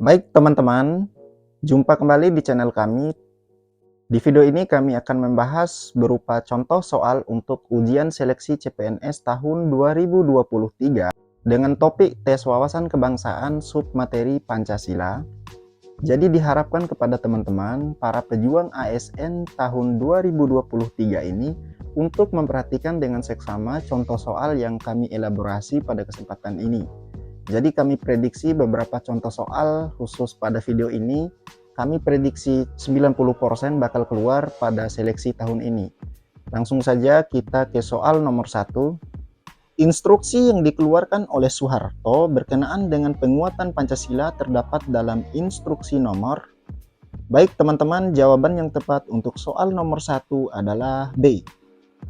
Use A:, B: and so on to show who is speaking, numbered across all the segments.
A: Baik teman-teman, jumpa kembali di channel kami. Di video ini kami akan membahas berupa contoh soal untuk ujian seleksi CPNS tahun 2023 dengan topik tes wawasan kebangsaan submateri Pancasila. Jadi diharapkan kepada teman-teman para pejuang ASN tahun 2023 ini untuk memperhatikan dengan seksama contoh soal yang kami elaborasi pada kesempatan ini. Jadi kami prediksi beberapa contoh soal khusus pada video ini. Kami prediksi 90% bakal keluar pada seleksi tahun ini. Langsung saja kita ke soal nomor 1. Instruksi yang dikeluarkan oleh Soeharto berkenaan dengan penguatan Pancasila terdapat dalam instruksi nomor. Baik teman-teman, jawaban yang tepat untuk soal nomor 1 adalah B.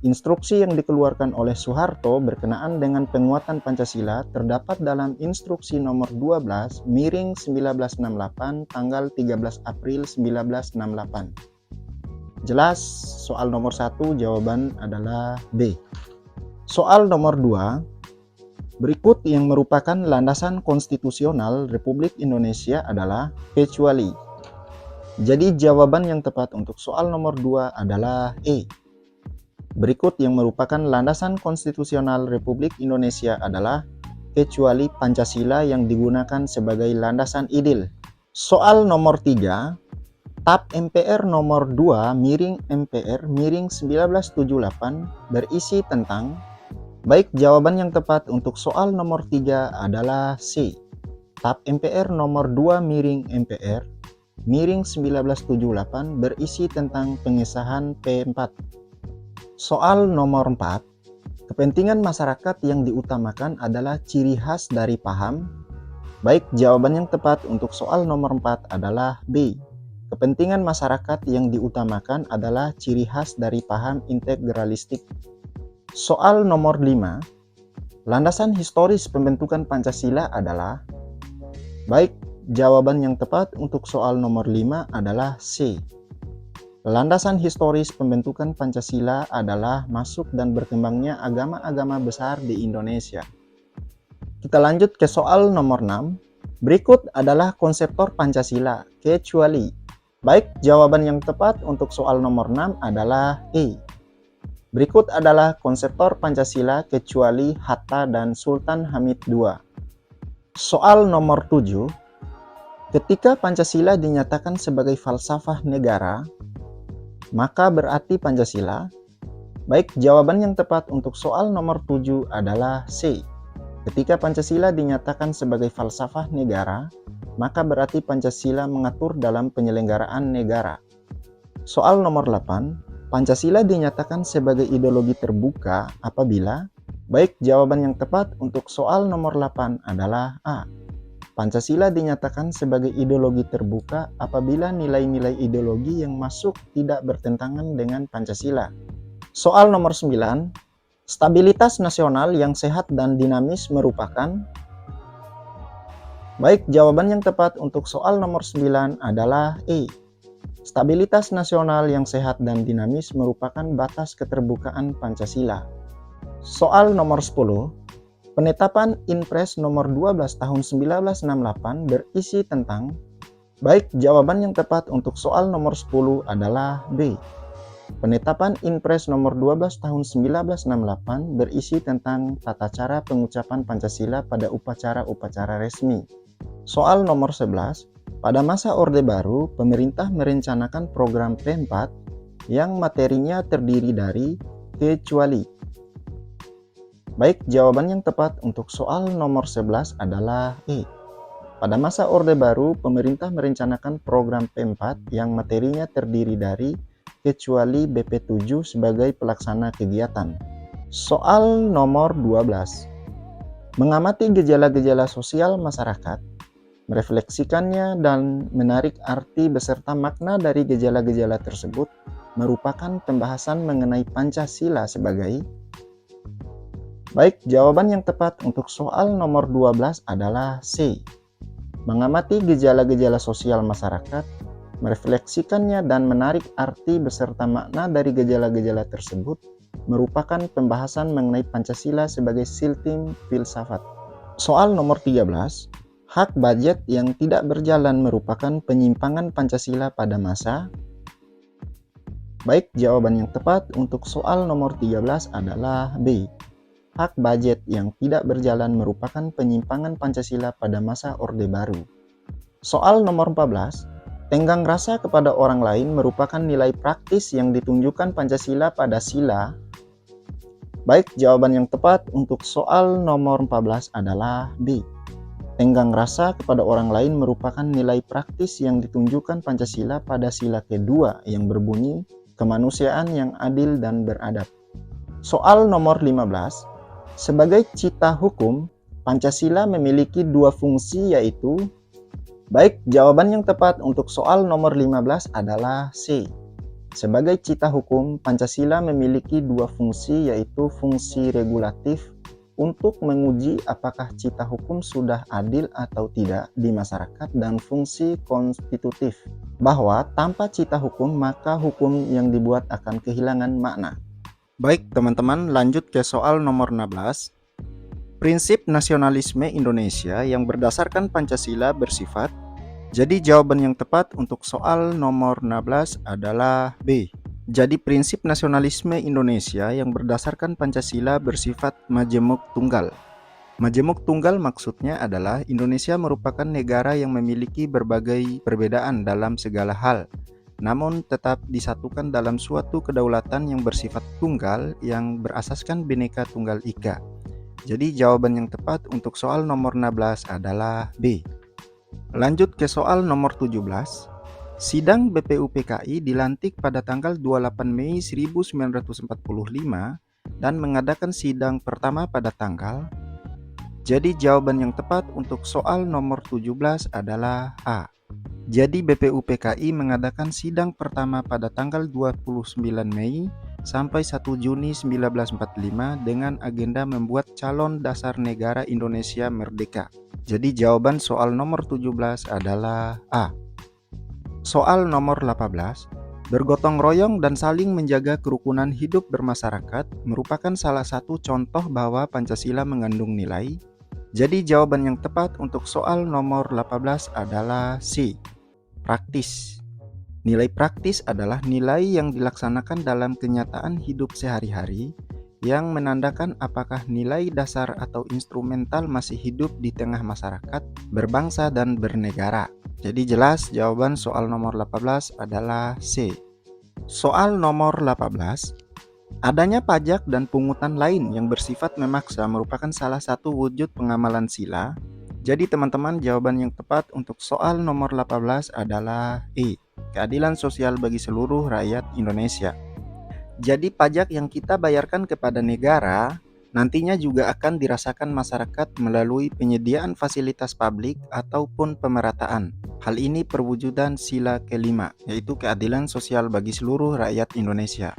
A: Instruksi yang dikeluarkan oleh Soeharto berkenaan dengan penguatan Pancasila terdapat dalam instruksi nomor 12 miring 1968 tanggal 13 April 1968. Jelas, soal nomor 1 jawaban adalah B. Soal nomor 2. Berikut yang merupakan landasan konstitusional Republik Indonesia adalah kecuali. Jadi jawaban yang tepat untuk soal nomor 2 adalah E. Berikut yang merupakan landasan konstitusional Republik Indonesia adalah kecuali Pancasila yang digunakan sebagai landasan ideal. Soal nomor 3, TAP MPR nomor 2 miring MPR miring 1978 berisi tentang. Baik, jawaban yang tepat untuk soal nomor 3 adalah C. TAP MPR nomor 2 miring MPR miring 1978 berisi tentang pengesahan P4. Soal nomor 4, kepentingan masyarakat yang diutamakan adalah ciri khas dari paham. Baik, jawaban yang tepat untuk soal nomor 4 adalah B. Kepentingan masyarakat yang diutamakan adalah ciri khas dari paham integralistik. Soal nomor 5, landasan historis pembentukan Pancasila adalah. Baik, jawaban yang tepat untuk soal nomor 5 adalah C. Landasan historis pembentukan Pancasila adalah masuk dan berkembangnya agama-agama besar di Indonesia. Kita lanjut ke soal nomor 6. Berikut adalah konseptor Pancasila, kecuali. Baik, jawaban yang tepat untuk soal nomor 6 adalah E. Berikut adalah konseptor Pancasila kecuali Hatta dan Sultan Hamid II. Soal nomor 7. Ketika Pancasila dinyatakan sebagai falsafah negara, maka berarti Pancasila. Baik, jawaban yang tepat untuk soal nomor 7 adalah C. Ketika Pancasila dinyatakan sebagai falsafah negara, maka berarti Pancasila mengatur dalam penyelenggaraan negara. Soal nomor 8, Pancasila dinyatakan sebagai ideologi terbuka apabila. Baik, jawaban yang tepat untuk soal nomor 8 adalah A. Pancasila dinyatakan sebagai ideologi terbuka apabila nilai-nilai ideologi yang masuk tidak bertentangan dengan Pancasila. Soal nomor 9, stabilitas nasional yang sehat dan dinamis merupakan. Baik, jawaban yang tepat untuk soal nomor 9 adalah E. Stabilitas nasional yang sehat dan dinamis merupakan batas keterbukaan Pancasila. Soal nomor 10, penetapan Inpres nomor 12 tahun 1968 berisi tentang. Baik, jawaban yang tepat untuk soal nomor 10 adalah B. Penetapan Inpres nomor 12 tahun 1968 berisi tentang tata cara pengucapan Pancasila pada upacara-upacara resmi. Soal nomor 11, pada masa Orde Baru, pemerintah merencanakan program P4 yang materinya terdiri dari kecuali. Baik, jawaban yang tepat untuk soal nomor 11 adalah E. Pada masa Orde Baru, pemerintah merencanakan program P4 yang materinya terdiri dari kecuali BP7 sebagai pelaksana kegiatan. Soal nomor 12. Mengamati gejala-gejala sosial masyarakat, merefleksikannya dan menarik arti beserta makna dari gejala-gejala tersebut merupakan pembahasan mengenai Pancasila sebagai. Baik, jawaban yang tepat untuk soal nomor 12 adalah C. Mengamati gejala-gejala sosial masyarakat, merefleksikannya dan menarik arti beserta makna dari gejala-gejala tersebut merupakan pembahasan mengenai Pancasila sebagai sistem filsafat. Soal nomor 13. Hak budget yang tidak berjalan merupakan penyimpangan Pancasila pada masa. Baik, jawaban yang tepat untuk soal nomor 13 adalah B. Hak budget yang tidak berjalan merupakan penyimpangan Pancasila pada masa Orde Baru. Soal nomor 14. Tenggang rasa kepada orang lain merupakan nilai praktis yang ditunjukkan Pancasila pada sila. Baik, jawaban yang tepat untuk soal nomor 14 adalah B. Tenggang rasa kepada orang lain merupakan nilai praktis yang ditunjukkan Pancasila pada sila kedua yang berbunyi kemanusiaan yang adil dan beradab. Soal nomor 15. Sebagai cita hukum, Pancasila memiliki dua fungsi yaitu. Baik, jawaban yang tepat untuk soal nomor 15 adalah C. Sebagai cita hukum, Pancasila memiliki dua fungsi yaitu fungsi regulatif untuk menguji apakah cita hukum sudah adil atau tidak di masyarakat dan fungsi konstitutif, bahwa tanpa cita hukum maka hukum yang dibuat akan kehilangan makna. Baik teman-teman, lanjut ke soal nomor 16. Prinsip nasionalisme Indonesia yang berdasarkan Pancasila bersifat. Jadi jawaban yang tepat untuk soal nomor 16 adalah B. Jadi prinsip nasionalisme Indonesia yang berdasarkan Pancasila bersifat majemuk tunggal. Majemuk tunggal maksudnya adalah Indonesia merupakan negara yang memiliki berbagai perbedaan dalam segala hal, namun tetap disatukan dalam suatu kedaulatan yang bersifat tunggal yang berasaskan Bhinneka Tunggal Ika. Jadi jawaban yang tepat untuk soal nomor 16 adalah B. Lanjut ke soal nomor 17. Sidang BPUPKI dilantik pada tanggal 28 Mei 1945 dan mengadakan sidang pertama pada tanggal. Jadi jawaban yang tepat untuk soal nomor 17 adalah A. Jadi BPUPKI mengadakan sidang pertama pada tanggal 29 Mei sampai 1 Juni 1945 dengan agenda membuat calon dasar negara Indonesia merdeka. Jadi jawaban soal nomor 17 adalah A. Soal nomor 18. Bergotong royong dan saling menjaga kerukunan hidup bermasyarakat merupakan salah satu contoh bahwa Pancasila mengandung nilai. Jadi jawaban yang tepat untuk soal nomor 18 adalah C. Praktis. Nilai praktis adalah nilai yang dilaksanakan dalam kenyataan hidup sehari-hari yang menandakan apakah nilai dasar atau instrumental masih hidup di tengah masyarakat, berbangsa dan bernegara. Jadi jelas jawaban soal nomor 18 adalah C. Soal nomor 18. Adanya pajak dan pungutan lain yang bersifat memaksa merupakan salah satu wujud pengamalan sila. Jadi teman-teman, jawaban yang tepat untuk soal nomor 18 adalah E. Keadilan sosial bagi seluruh rakyat Indonesia. Jadi pajak yang kita bayarkan kepada negara nantinya juga akan dirasakan masyarakat melalui penyediaan fasilitas publik ataupun pemerataan. Hal ini perwujudan sila kelima, yaitu keadilan sosial bagi seluruh rakyat Indonesia.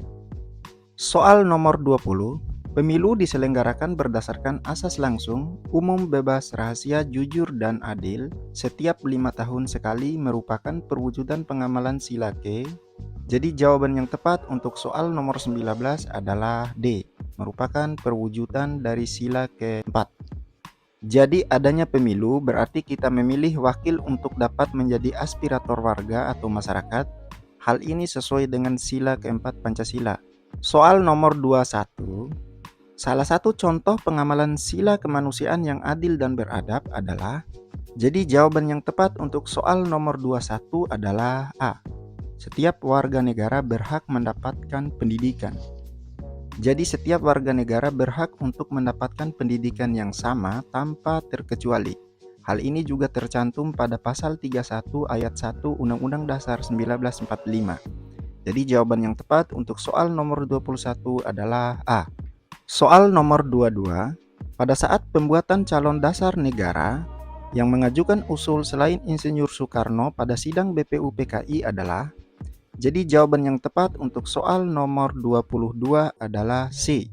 A: Soal nomor 20. Pemilu diselenggarakan berdasarkan asas langsung, umum, bebas, rahasia, jujur, dan adil. Setiap 5 tahun sekali merupakan perwujudan pengamalan sila ke. Jadi jawaban yang tepat untuk soal nomor 19 adalah D. Merupakan perwujudan dari sila keempat. Jadi adanya pemilu berarti kita memilih wakil untuk dapat menjadi aspirator warga atau masyarakat. Hal ini sesuai dengan sila keempat Pancasila. Soal nomor 21. Salah satu contoh pengamalan sila kemanusiaan yang adil dan beradab adalah. Jadi jawaban yang tepat untuk soal nomor 21 adalah A. Setiap warga negara berhak mendapatkan pendidikan. Jadi setiap warga negara berhak untuk mendapatkan pendidikan yang sama tanpa terkecuali. Hal ini juga tercantum pada pasal 31 ayat 1 Undang-Undang Dasar 1945. Jadi jawaban yang tepat untuk soal nomor 21 adalah A. Soal nomor 22. Pada saat pembuatan calon dasar negara, yang mengajukan usul selain Insinyur Soekarno pada sidang BPUPKI adalah. Jadi jawaban yang tepat untuk soal nomor 22 adalah C.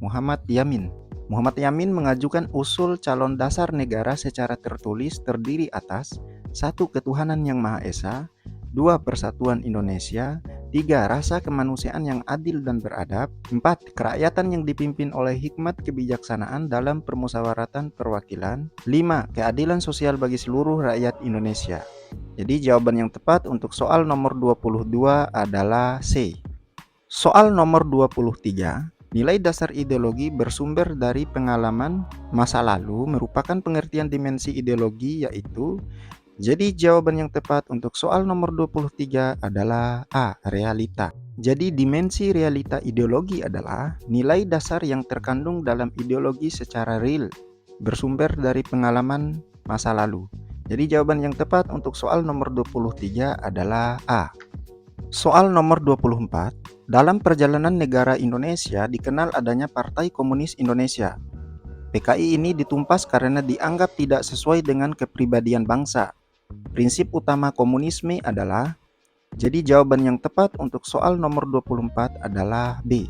A: Muhammad Yamin. Muhammad Yamin mengajukan usul calon dasar negara secara tertulis terdiri atas 1. Ketuhanan Yang Maha Esa, 2. Persatuan Indonesia, 3. Rasa kemanusiaan yang adil dan beradab. 4. Kerakyatan yang dipimpin oleh hikmat kebijaksanaan dalam permusyawaratan perwakilan. 5. Keadilan sosial bagi seluruh rakyat Indonesia. Jadi jawaban yang tepat untuk soal nomor 22 adalah C. Soal nomor 23. Nilai dasar ideologi bersumber dari pengalaman masa lalu merupakan pengertian dimensi ideologi yaitu. Jadi jawaban yang tepat untuk soal nomor 23 adalah A. Realita. Jadi dimensi realita ideologi adalah nilai dasar yang terkandung dalam ideologi secara real, bersumber dari pengalaman masa lalu. Jadi jawaban yang tepat untuk soal nomor 23 adalah A. Soal nomor 24. Dalam perjalanan negara Indonesia dikenal adanya Partai Komunis Indonesia. PKI ini ditumpas karena dianggap tidak sesuai dengan kepribadian bangsa. Prinsip utama komunisme adalah. Jadi jawaban yang tepat untuk soal nomor 24 adalah B.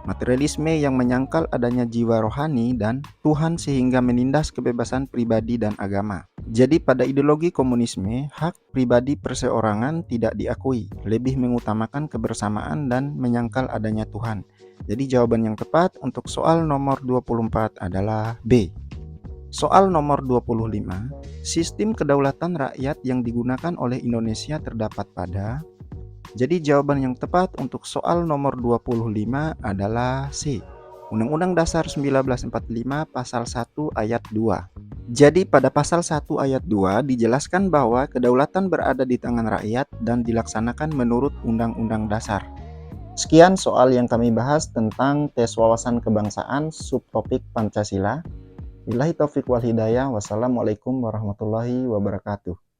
A: Materialisme yang menyangkal adanya jiwa rohani dan Tuhan sehingga menindas kebebasan pribadi dan agama. Jadi pada ideologi komunisme, hak pribadi perseorangan tidak diakui, lebih mengutamakan kebersamaan dan menyangkal adanya Tuhan. Jadi jawaban yang tepat untuk soal nomor 24 adalah B. Soal nomor 25, sistem kedaulatan rakyat yang digunakan oleh Indonesia terdapat pada. Jadi jawaban yang tepat untuk soal nomor 25 adalah C. Undang-Undang Dasar 1945 Pasal 1 Ayat 2. Jadi pada Pasal 1 Ayat 2 dijelaskan bahwa kedaulatan berada di tangan rakyat dan dilaksanakan menurut Undang-Undang Dasar. Sekian soal yang kami bahas tentang tes wawasan kebangsaan subtopik Pancasila. Billahi taufiq wal hidayah. Wassalamualaikum warahmatullahi wabarakatuh.